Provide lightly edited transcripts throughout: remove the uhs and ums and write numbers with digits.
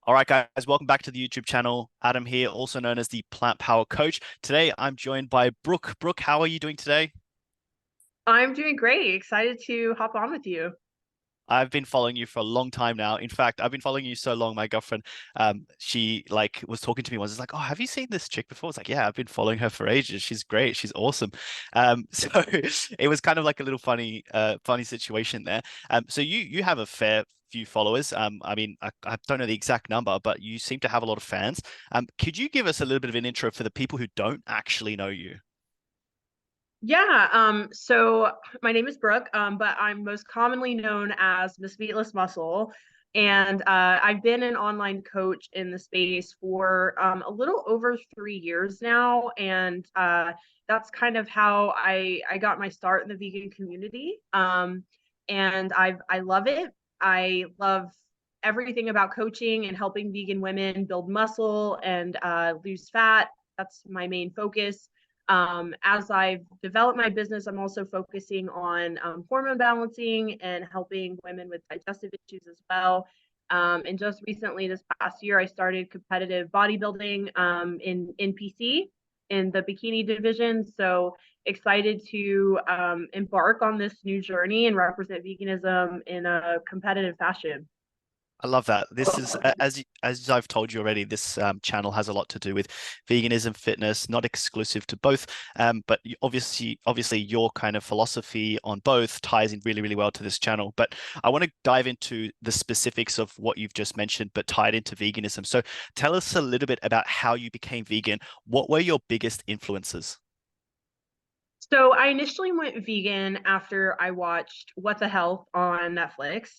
All right, guys, welcome back to the YouTube channel. Adam here, also known as the Plant Power Coach. Today, I'm joined by Brooke. Brooke, how are you doing today? I'm doing great. Excited to hop on with you. I've been following you for a long time now. In fact, I've been following you so long. My girlfriend, she like was talking to me once. It's like, oh, have you seen this chick before? It's like, yeah, I've been following her for ages. She's great. She's awesome. So it was kind of like a little funny situation there. So you have a fair few followers. I mean, I don't know the exact number, but you seem to have a lot of fans. Could you give us a little bit of an intro for the people who don't actually know you? So my name is Brooke, but I'm most commonly known as Miss Meatless Muscle. And I've been an online coach in the space for a little over 3 years now. And that's kind of how I got my start in the vegan community. And I love it. I love everything about coaching and helping vegan women build muscle and lose fat. That's my main focus. As I've developed my business, I'm also focusing on hormone balancing and helping women with digestive issues as well. And just recently, this past year, I started competitive bodybuilding in NPC in the bikini division. So excited to embark on this new journey and represent veganism in a competitive fashion. I love that. This is as I've told you already. This channel has a lot to do with veganism, fitness, not exclusive to both. But obviously, your kind of philosophy on both ties in really, really well to this channel. But I want to dive into the specifics of what you've just mentioned, but tied into veganism. So tell us a little bit about how you became vegan. What were your biggest influences? So I initially went vegan after I watched What the Health on Netflix.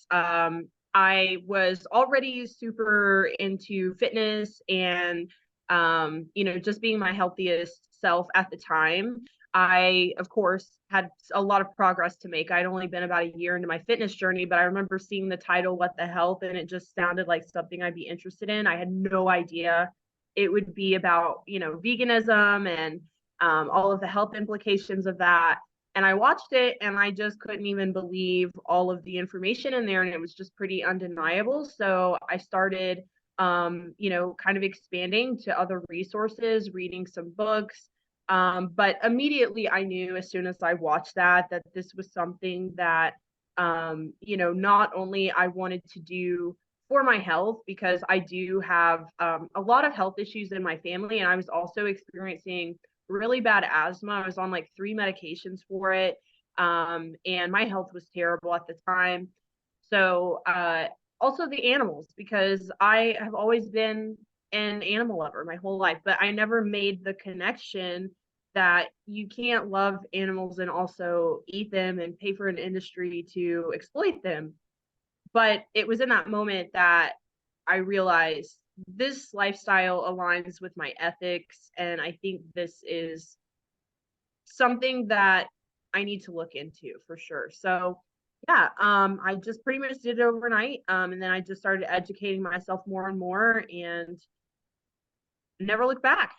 I was already super into fitness and just being my healthiest self at the time. I, of course, had a lot of progress to make. I'd only been about a year into my fitness journey, but I remember seeing the title What the Health, and it just sounded like something I'd be interested in. I had no idea it would be about, veganism and all of the health implications of that. And I watched it and I just couldn't even believe all of the information in there. And it was just pretty undeniable. So I started, kind of expanding to other resources, reading some books. But immediately I knew as soon as I watched that this was something that, not only I wanted to do for my health, because I do have a lot of health issues in my family. And I was also experiencing really bad asthma. I was on like 3 medications for it. And my health was terrible at the time. So, also the animals, because I have always been an animal lover my whole life, but I never made the connection that you can't love animals and also eat them and pay for an industry to exploit them. But it was in that moment that I realized this lifestyle aligns with my ethics. And I think this is something that I need to look into for sure. So, yeah, I just pretty much did it overnight. And then I just started educating myself more and more and never looked back.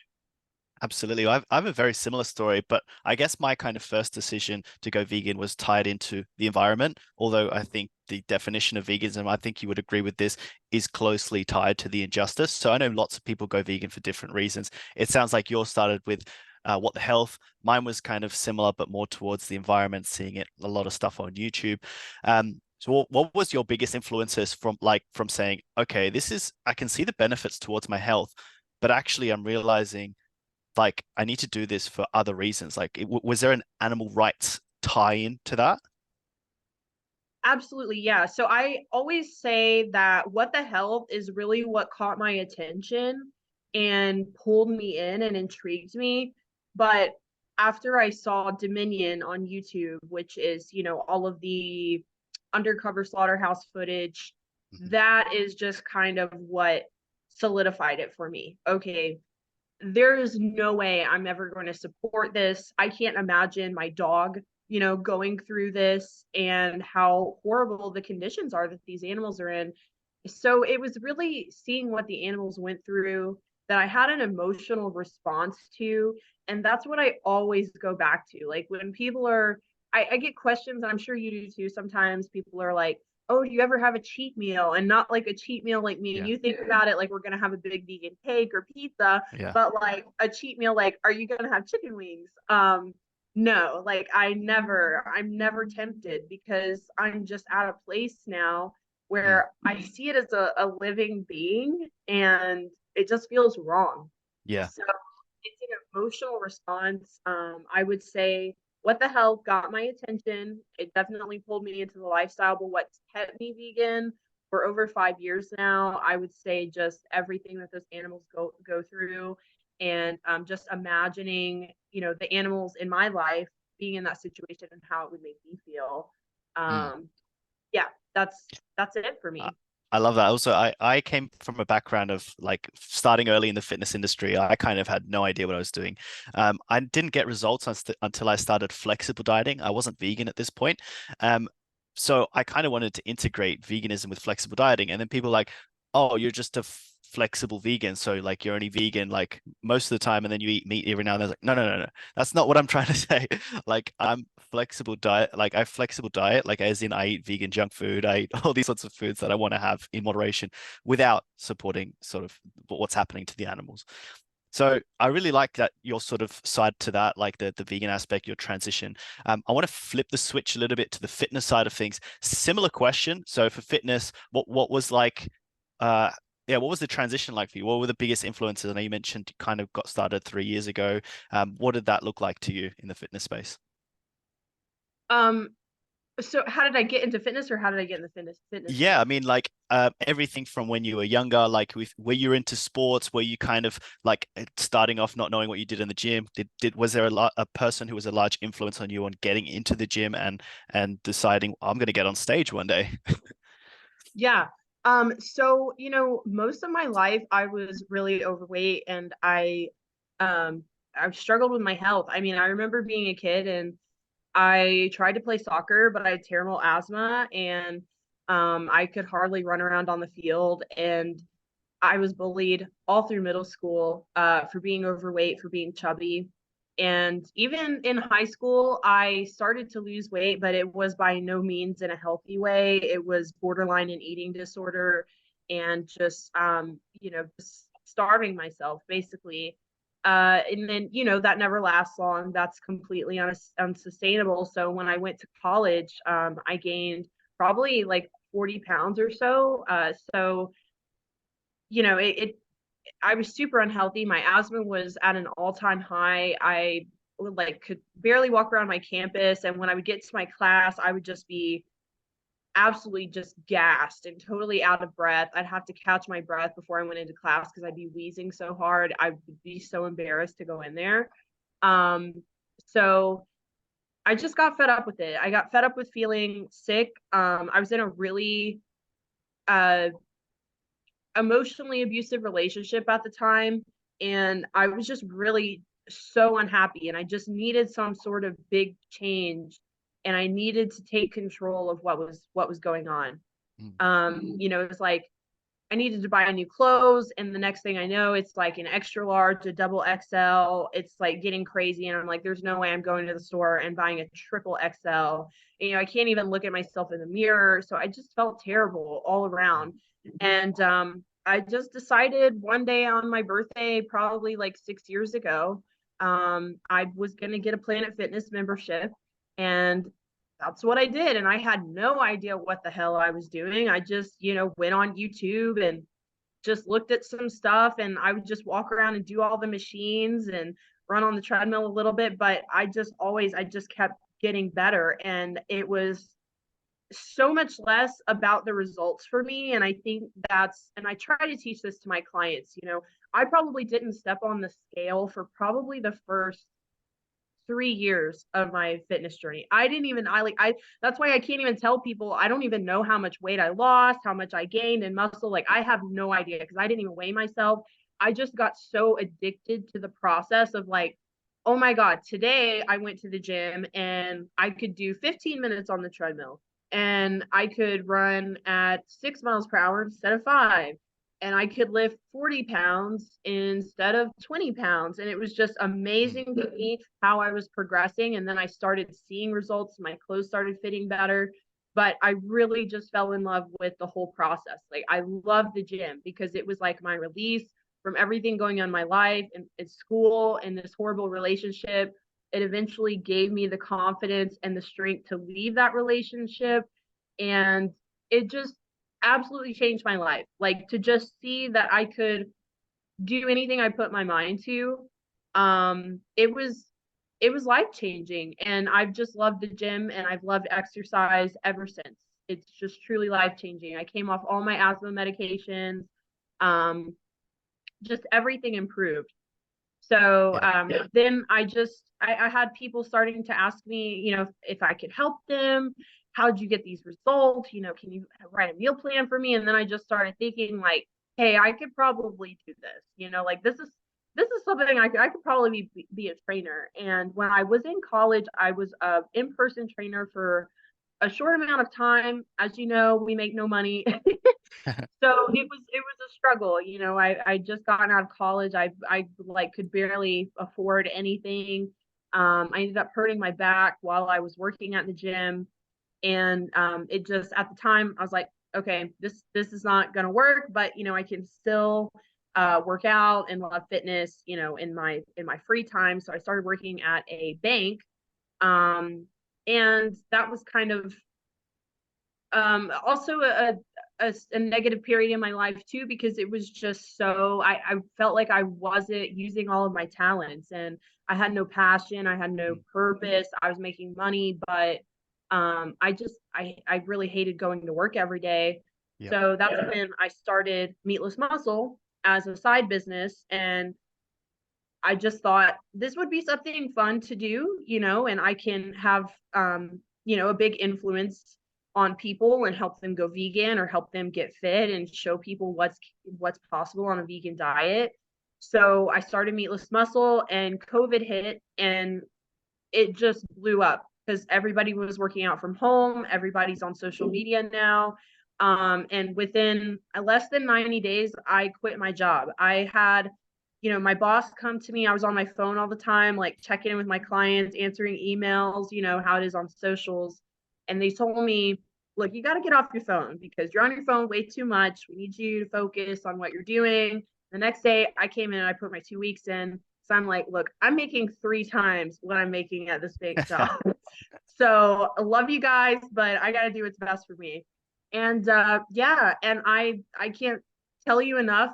Absolutely. I have a very similar story, but I guess my kind of first decision to go vegan was tied into the environment. Although I think the definition of veganism, I think you would agree with this, is closely tied to the injustice. So I know lots of people go vegan for different reasons. It sounds like yours started with what the health. Mine was kind of similar, but more towards the environment, seeing it a lot of stuff on YouTube. So what was your biggest influences from saying, okay, I can see the benefits towards my health, but actually I'm realizing like I need to do this for other reasons. Like, was there an animal rights tie-in to that? Absolutely, yeah. So I always say that What the Health is really what caught my attention and pulled me in and intrigued me. But after I saw Dominion on YouTube, which is, all of the undercover slaughterhouse footage, Mhm. that is just kind of what solidified it for me. Okay, there is no way I'm ever going to support this. I can't imagine my dog, going through this and how horrible the conditions are that these animals are in. So it was really seeing what the animals went through that I had an emotional response to. And that's what I always go back to. Like when people are, I get questions, and I'm sure you do too. Sometimes people are like, oh, do you ever have a cheat meal? And not like a cheat meal like me and Yeah. you think about it, like we're gonna have a big vegan cake or pizza, Yeah. but like a cheat meal, like, are you gonna have chicken wings? No, like I'm never tempted because I'm just at a place now Mm. where I see it as a living being and it just feels wrong. Yeah. So it's an emotional response. I would say what the hell got my attention. It definitely pulled me into the lifestyle, but what's kept me vegan for over 5 years now, I would say just everything that those animals go through, and just imagining, the animals in my life being in that situation and how it would make me feel. Mm. Um, yeah, that's it for I me. I love that. Also, I came from a background of like starting early in the fitness industry. I kind of had no idea what I was doing. I didn't get results until I started flexible dieting. I wasn't vegan at this point. Um, so I kind of wanted to integrate veganism with flexible dieting, and then people like, oh, you're just a flexible vegan, so like you're only vegan like most of the time, and then you eat meat every now and then. I was like, no, no, no, no. That's not what I'm trying to say. Like I'm flexible diet, like I flexible diet, like as in I eat vegan junk food, I eat all these sorts of foods that I want to have in moderation without supporting sort of what's happening to the animals. So I really like that your sort of side to that, like the vegan aspect, your transition. I want to flip the switch a little bit to the fitness side of things. Similar question. So for fitness, what was like, uh, yeah, what was the transition like for you? What were the biggest influences? I know you mentioned you kind of got started 3 years ago. What did that look like to you in the fitness space? Um, so how did I get into fitness, or how did I get in the fitness Yeah, I space? mean, like everything from when you were younger, like were you into sports? Were you kind of like starting off not knowing what you did in the gym? Did was there a person who was a large influence on you on getting into the gym and deciding I'm going to get on stage one day? Yeah. So, most of my life I was really overweight, and I've struggled with my health. I mean, I remember being a kid and I tried to play soccer, but I had terrible asthma, and I could hardly run around on the field. And I was bullied all through middle school for being overweight, for being chubby. And even in high school, I started to lose weight, but it was by no means in a healthy way. It was borderline an eating disorder and just starving myself basically. And then, that never lasts long. That's completely unsustainable. So when I went to college, I gained probably like 40 pounds or so. So it I was super unhealthy. My asthma was at an all-time high. I like could barely walk around my campus, and when I would get to my class, I would just be absolutely just gassed and totally out of breath. I'd have to catch my breath before I went into class because I'd be wheezing so hard. I would be so embarrassed to go in there. Um, so I just got fed up with it. I got fed up with feeling sick. I was in a really uh emotionally abusive relationship at the time, and I was just really so unhappy, and I just needed some sort of big change, and I needed to take control of what was going on. Mm. It was like I needed to buy new clothes, and the next thing I know, it's like an extra large, a double XL. It's like getting crazy, and I'm like, there's no way I'm going to the store and buying a triple XL. And, I can't even look at myself in the mirror, so I just felt terrible all around. And I just decided one day on my birthday, probably like 6 years ago, I was going to get a Planet Fitness membership, and that's what I did. And I had no idea what the hell I was doing. I just, went on YouTube and just looked at some stuff, and I would just walk around and do all the machines and run on the treadmill a little bit. But I just kept getting better. And it was so much less about the results for me. And I think and I try to teach this to my clients, I probably didn't step on the scale for probably the first 3 years of my fitness journey. I didn't even, that's why I can't even tell people. I don't even know how much weight I lost, how much I gained in muscle. Like, I have no idea because I didn't even weigh myself. I just got so addicted to the process of like, oh my God, today I went to the gym and I could do 15 minutes on the treadmill, and I could run at 6 miles per hour instead of five, and I could lift 40 pounds instead of 20 pounds. And it was just Mm. amazing to me how I was progressing. And then I started seeing results. My clothes started fitting better. but I really just fell in love with the whole process. Like I loved the gym because it was like my release from everything going on in my life and in school and this horrible relationship. It eventually gave me the confidence and the strength to leave that relationship. And it just absolutely changed my life. Like to just see that I could do anything I put my mind to. It was life changing, and I've just loved the gym and I've loved exercise ever since. It's just truly life changing. I came off all my asthma medications. Um, just everything improved. So Yeah. then I had people starting to ask me, if I could help them. How'd you get these results? Can you write a meal plan for me? And then I just started thinking like, hey, I could probably do this. Like this is something I could probably be a trainer. And when I was in college, I was a in-person trainer for a short amount of time. As you know, we make no money. So it was a struggle. I just gotten out of college. I like could barely afford anything. I ended up hurting my back while I was working at the gym, and it just at the time I was like, okay, this is not gonna work, but I can still work out and love fitness, in my free time. So I started working at a bank, and that was kind of also a negative period in my life too, because it was just so I felt like I wasn't using all of my talents, and I had no passion, I had no Mm. purpose. I was making money, but I really hated going to work every day. Yep. So that's when I started Meatless Muscle as a side business, and I just thought this would be something fun to do, and I can have, a big influence on people and help them go vegan or help them get fit and show people what's possible on a vegan diet. So I started Meatless Muscle, and COVID hit, and it just blew up because everybody was working out from home. Everybody's on social media now. And within less than 90 days, I quit my job. I had, my boss come to me. I was on my phone all the time, like checking in with my clients, answering emails, how it is on socials. And they told me, look, you got to get off your phone because you're on your phone way too much. We need you to focus on what you're doing. The next day, I came in and I put my 2 weeks in. So I'm like, look, I'm making 3 times what I'm making at this big job. So I love you guys, but I got to do what's best for me. And yeah, and I can't tell you enough.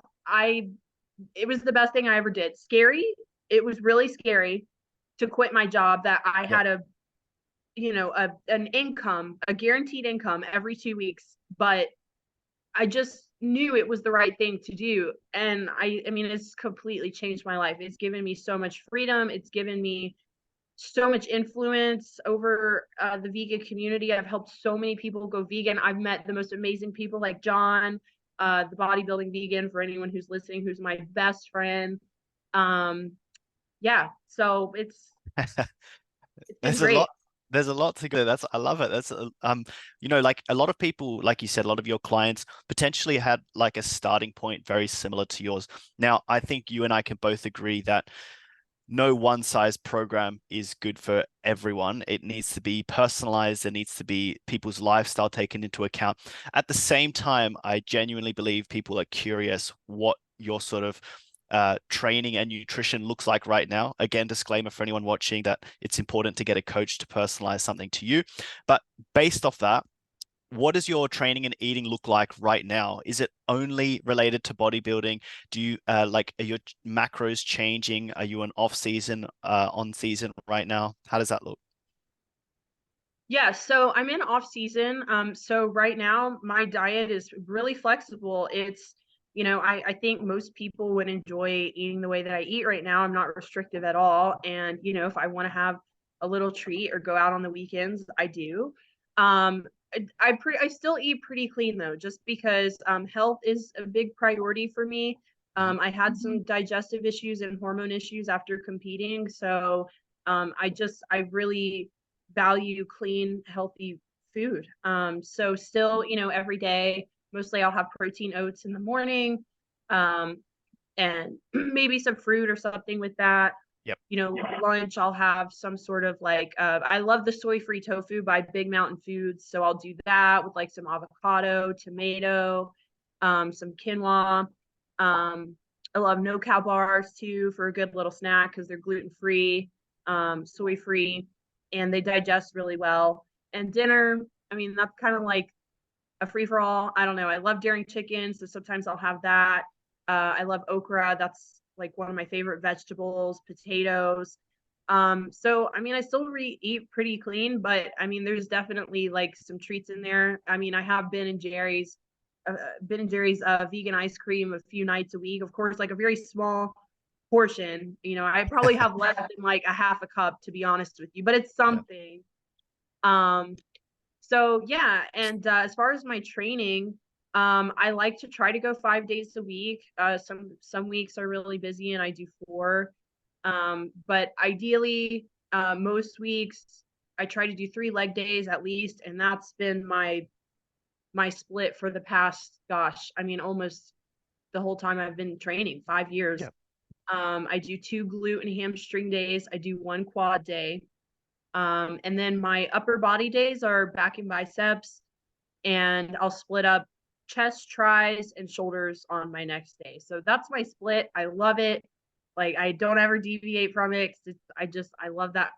It was the best thing I ever did. Scary. It was really scary to quit my job that I Yep. had an income, a guaranteed income every 2 weeks, but I just knew it was the right thing to do. And I mean, it's completely changed my life. It's given me so much freedom. It's given me so much influence over the vegan community. I've helped so many people go vegan. I've met the most amazing people like John, the bodybuilding vegan, for anyone who's listening, who's my best friend. Um, yeah, so it's been There's a great. lot. There's a lot to go. That's I love it. That's like a lot of people, like you said, a lot of your clients potentially had like a starting point very similar to yours. Now, I think you and I can both agree that no one size program is good for everyone. It needs to be personalized. There needs to be people's lifestyle taken into account. At the same time, I genuinely believe people are curious what your sort of training and nutrition looks like right now. Again, disclaimer for anyone watching that it's important to get a coach to personalize something to you. But based off that, what does your training and eating look like right now? Is it only related to bodybuilding? Do you like, are your macros changing? Are you an off season, on season right now? How does that look? Yeah, so I'm in off season. So right now my diet is really flexible. I think most people would enjoy eating the way that I eat right now. I'm not restrictive at all. And, if I want to have a little treat or go out on the weekends, I do. I still eat pretty clean though, just because health is a big priority for me. Mhm. I had some digestive issues and hormone issues after competing. So I really value clean, healthy food. So still, every day, mostly I'll have protein oats in the morning, and maybe some fruit or something with that. Yep. Lunch, I'll have some sort of like, I love the soy-free tofu by Big Mountain Foods. So I'll do that with like some avocado, tomato, some quinoa. Um, I love no-cow bars too for a good little snack because they're gluten-free, soy-free, and they digest really well. And dinner, I mean, that's kind of like a free for all. I don't know. I love daring chicken, so sometimes I'll have that. I love okra. That's like one of my favorite vegetables. Potatoes. So I mean, I still eat pretty clean, but I mean, there's definitely like some treats in there. I mean, I have Ben and Jerry's vegan ice cream a few nights a week. Of course, like a very small portion. I probably have less than like a half a cup, to be honest with you, but it's Yeah. something. Um, so yeah, and as far as my training, I like to try to go 5 days a week. Some weeks are really busy and I do four. But ideally, most weeks I try to do 3 leg days at least, and that's been my split for the past, gosh, I mean, almost the whole time I've been training, 5 years. Yeah. I do 2 glute and hamstring days. I do 1 quad day. And then my upper body days are back and biceps, and I'll split up chest, tris, and shoulders on my next day. So that's my split. I love it. Like I don't ever deviate from it. I love that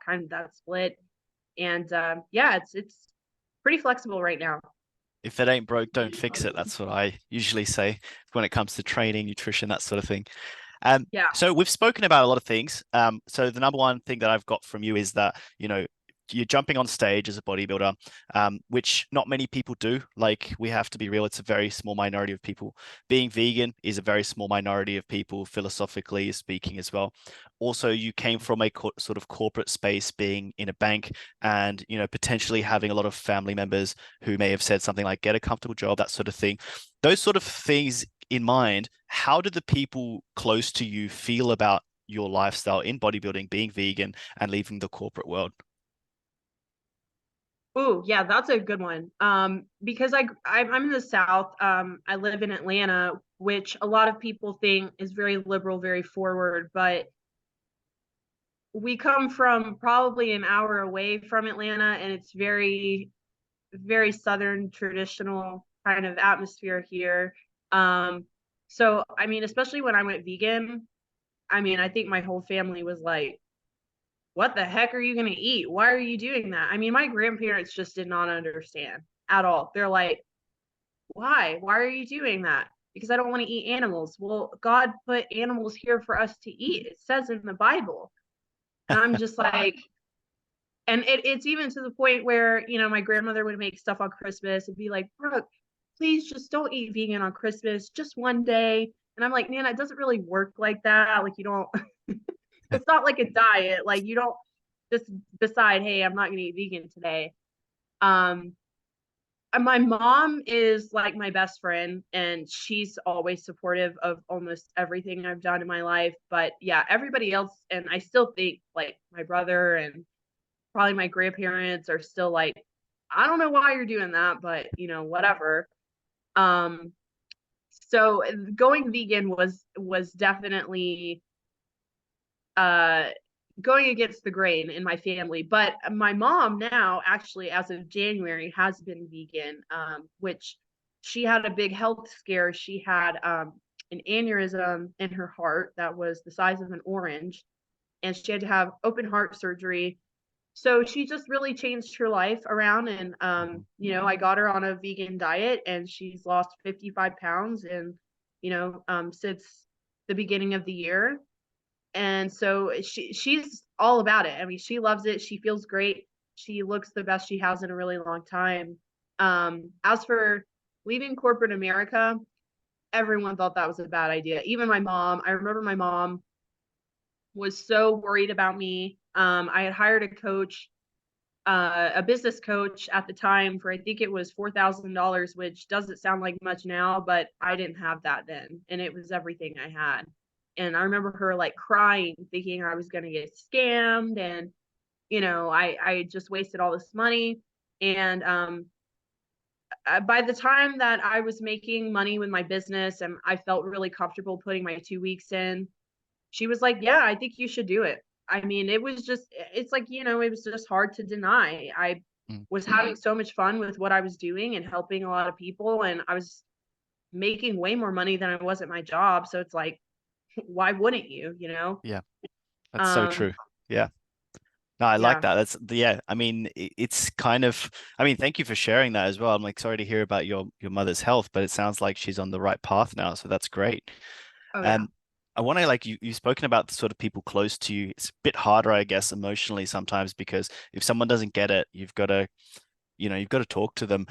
split. And yeah, it's pretty flexible right now. If it ain't broke, don't fix it. That's what I usually say when it comes to training, nutrition, that sort of thing. Yeah. So we've spoken about a lot of things. So the number one thing that I've got from you is that, you're jumping on stage as a bodybuilder, which not many people do. Like we have to be real, it's a very small minority of people. Being vegan is a very small minority of people, philosophically speaking as well. Also, you came from a sort of corporate space, being in a bank, and potentially having a lot of family members who may have said something like, "Get a comfortable job," that sort of thing. Those sort of things in mind, how do the people close to you feel about your lifestyle in bodybuilding, being vegan, and leaving the corporate world? Ooh, yeah, that's a good one. Because I'm in the South. I live in Atlanta, which a lot of people think is very liberal, very forward, but we come from probably an hour away from Atlanta, and it's very, very Southern traditional kind of atmosphere here. Um, so I mean, especially when I went vegan, I mean, I think my whole family was like, what the heck are you going to eat? Why are you doing that? I mean, my grandparents just did not understand at all. They're like, why? Why are you doing that? Because I don't want to eat animals. Well, God put animals here for us to eat. It says in the Bible. And I'm just like, and it's even to the point where, my grandmother would make stuff on Christmas and be like, Brooke, please just don't eat vegan on Christmas, just one day. And I'm like, man, it doesn't really work like that. Like, you don't, it's not like a diet. Like, you don't just decide, hey, I'm not going to eat vegan today. Um, my mom is like my best friend, and she's always supportive of almost everything I've done in my life. But yeah, everybody else, and I still think like my brother and probably my grandparents are still like, I don't know why you're doing that, but whatever. Um, so going vegan was definitely uh going against the grain in my family. But my mom now, actually, as of January, has been vegan, which she had a big health scare. She had an aneurysm in her heart that was the size of an orange, and she had to have open heart surgery. So she just really changed her life around, and I got her on a vegan diet, and she's lost 55 pounds, and since the beginning of the year. And so she's all about it. I mean, she loves it. She feels great. She looks the best she has in a really long time. As for leaving corporate America, everyone thought that was a bad idea. Even my mom. I remember my mom was so worried about me. I had hired a business coach at the time for, I think it was $4,000, which doesn't sound like much now, but I didn't have that then, and it was everything I had. And I remember her like crying, thinking I was going to get scammed, and I just wasted all this money. And by the time that I was making money with my business and I felt really comfortable putting my 2 weeks in, she was like, "Yeah, I think you should do it." I mean, it was just, it's like, it was just hard to deny. I Mm. was having so much fun with what I was doing and helping a lot of people, and I was making way more money than I was at my job. So it's like, why wouldn't you, you know? Yeah, that's so Um, true. Yeah. No, I like yeah. that. Yeah. I mean, it's kind of. I mean, thank you for sharing that as well. I'm like sorry to hear about your mother's health, but it sounds like she's on the right path now, so that's great. Oh yeah. Um, I want to like you've spoken about the sort of people close to you. It's a bit harder, I guess, emotionally sometimes because if someone doesn't get it, you've got to talk to them.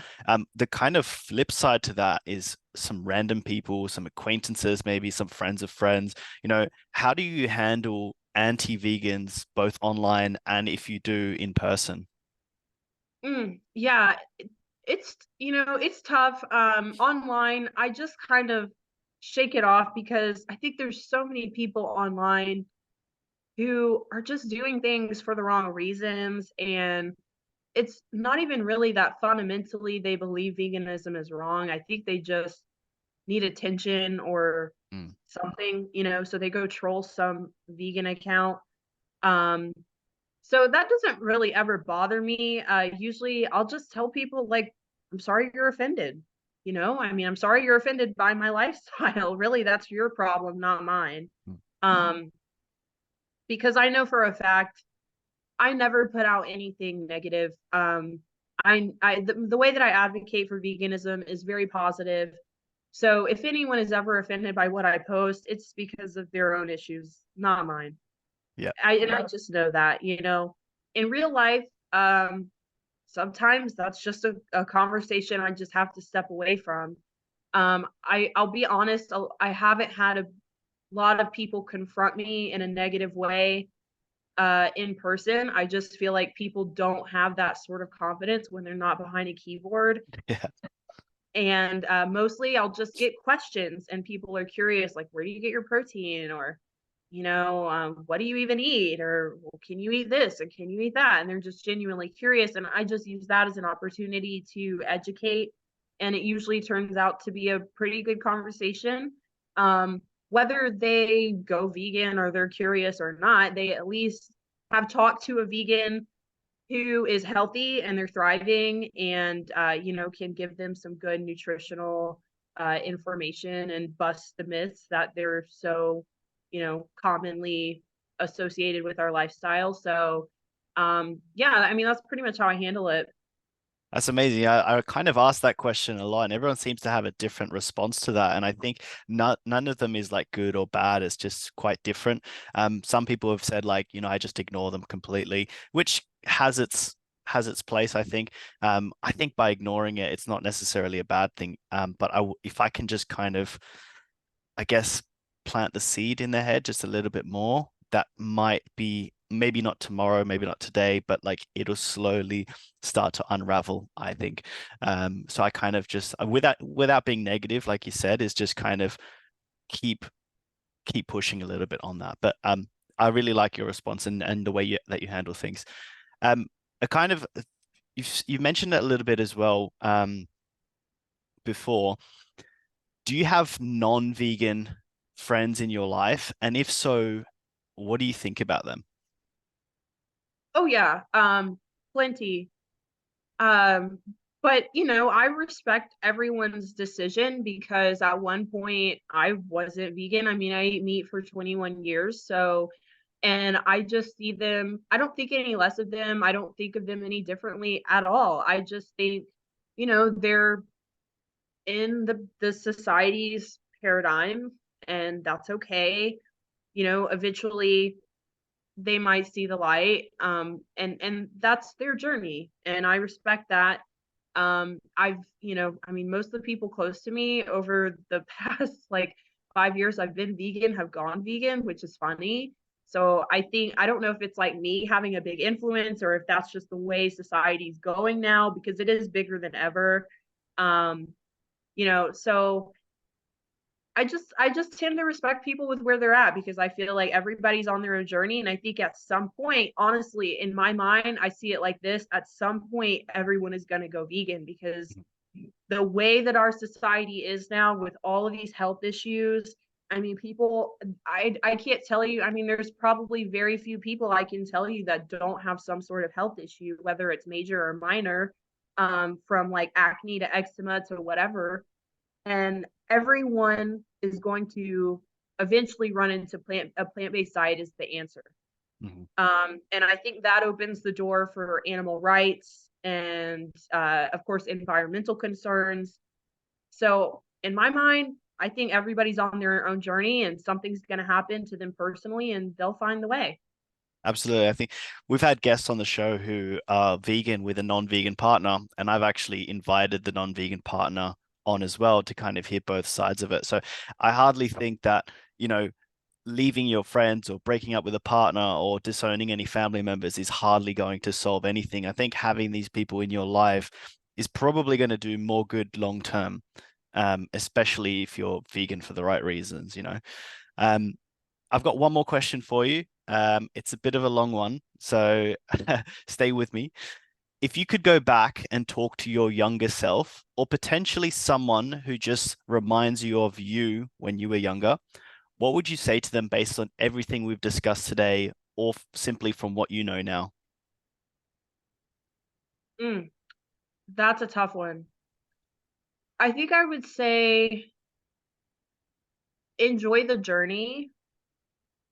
The kind of flip side to that is some random people, some acquaintances, maybe some friends of friends. How do you handle anti-vegans both online and if you do in person? Yeah, it's tough. Online, I just kind of shake it off because I think there's so many people online who are just doing things for the wrong reasons, and it's not even really that fundamentally they believe veganism is wrong. I think they just need attention or Mm. something, so they go troll some vegan account. Um, so that doesn't really ever bother me. Usually I'll just tell people like, I'm sorry you're offended. I mean, I'm sorry you're offended by my lifestyle. Really, that's your problem, not mine. Mm. Um, because I know for a fact I never put out anything negative. The way that I advocate for veganism is very positive. So if anyone is ever offended by what I post, it's because of their own issues, not mine. Yeah. I just know that, in real life, sometimes that's just a conversation I just have to step away from. I'll be honest, I haven't had a lot of people confront me in a negative way in person. I just feel like people don't have that sort of confidence when they're not behind a keyboard. Yeah. And mostly I'll just get questions, and people are curious, like, where do you get your protein? Or, what do you even eat? Or, well, can you eat this? And can you eat that? And they're just genuinely curious. And I just use that as an opportunity to educate. And it usually turns out to be a pretty good conversation. Um, Whether they go vegan or they're curious or not, they at least have talked to a vegan who is healthy and they're thriving, and can give them some good nutritional information and bust the myths that they're so commonly associated with our lifestyle. So yeah, I mean, that's pretty much how I handle it. That's amazing. I kind of asked that question a lot, and everyone seems to have a different response to that. And I think none of them is like good or bad. It's just quite different. Some people have said like, I just ignore them completely, which has its place, I think. I think by ignoring it, it's not necessarily a bad thing. But if I can just kind of I guess, plant the seed in their head just a little bit more. That might be maybe not tomorrow, maybe not today, but like it'll slowly start to unravel, I think. So I kind of just without being negative, like you said, is just kind of keep keep pushing a little bit on that. But I really like your response and the way that you handle things. A kind of you've mentioned it a little bit as well before. Do you have non-vegan friends in your life? And if so, what do you think about them? Oh yeah, plenty. Um, but I respect everyone's decision because at one point I wasn't vegan. I mean, I ate meat for 21 years. So, and I just see them, I don't think any less of them. I don't think of them any differently at all. I just think, they're in the society's paradigm, and that's okay. Eventually they might see the light, and that's their journey, and I respect that. I've I mean, most of the people close to me over the past like 5 years I've been vegan have gone vegan, which is funny. So I don't know if it's like me having a big influence or if that's just the way society's going now, because it is bigger than ever. um so I just tend to respect people with where they're at, because I feel like everybody's on their own journey. And I think at some point, honestly, in my mind, I see it like this: at some point, everyone is going to go vegan, because the way that our society is now with all of these health issues, I mean, people, I can't tell you. I mean, there's probably very few people I can tell you that don't have some sort of health issue, whether it's major or minor, from like acne to eczema to whatever. And everyone is going to eventually run into a plant-based diet is the answer. Mhm. And I think that opens the door for animal rights and, of course, environmental concerns. So, in my mind, I think everybody's on their own journey and something's going to happen to them personally and they'll find the way. Absolutely. I think we've had guests on the show who are vegan with a non-vegan partner, and I've actually invited the non-vegan partner on as well to kind of hear both sides of it. So I hardly think that, you know, leaving your friends or breaking up with a partner or disowning any family members is hardly going to solve anything. I think having these people in your life is probably going to do more good long term, especially if you're vegan for the right reasons, you know. Um, I've got one more question for you. It's a bit of a long one, so stay with me. If you could go back and talk to your younger self, or potentially someone who just reminds you of you when you were younger, what would you say to them based on everything we've discussed today, or simply from what you know now? Mm, that's a tough one. I think I would say enjoy the journey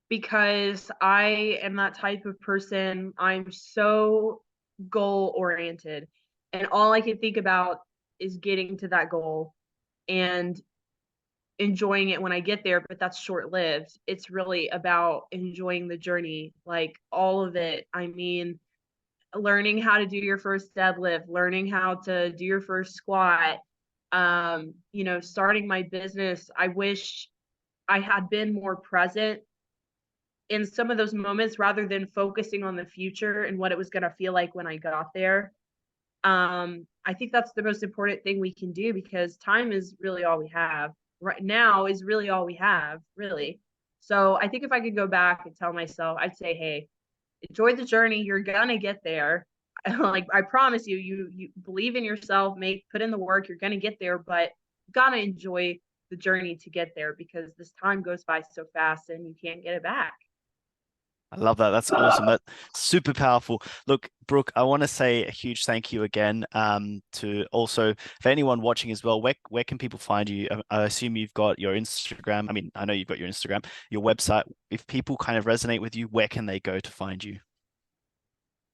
because I am that type of person. I'm so goal oriented, and all I can think about is getting to that goal and enjoying it when I get there, but that's short lived. It's really about enjoying the journey, like all of it. I mean, learning how to do your first deadlift, learning how to do your first squat, starting my business. I wish I had been more present in some of those moments rather than focusing on the future and what it was going to feel like when I got there. I think that's the most important thing we can do because time is really all we have. Right now is really all we have, really. So I think if I could go back and tell myself, I'd say, hey, enjoy the journey. You're gonna get there. Like I promise you, you believe in yourself, put in the work, you're gonna get there, but you gotta enjoy the journey to get there because this time goes by so fast and you can't get it back. I love that. That's awesome. That's super powerful. Look, Brooke, I want to say a huge thank you again. To also for anyone watching as well. Where can people find you? I assume you've got your Instagram. I mean, I know you've got your Instagram, your website. If people kind of resonate with you, where can they go to find you?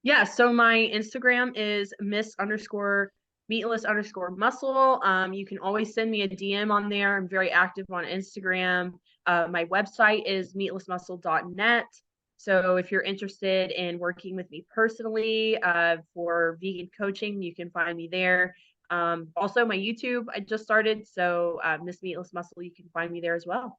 Yeah, so my Instagram is miss_meatless_muscle. You can always send me a DM on there. I'm very active on Instagram. My website is meatlessmuscle.net. So if you're interested in working with me personally for vegan coaching, you can find me there. Also, my YouTube I just started, so Miss Meatless Muscle, you can find me there as well.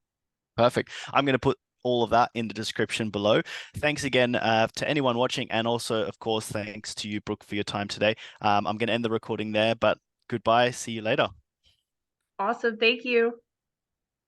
Perfect. I'm going to put all of that in the description below. Thanks again to anyone watching, and also, of course, thanks to you, Brooke, for your time today. I'm going to end the recording there, but goodbye. See you later. Awesome. Thank you.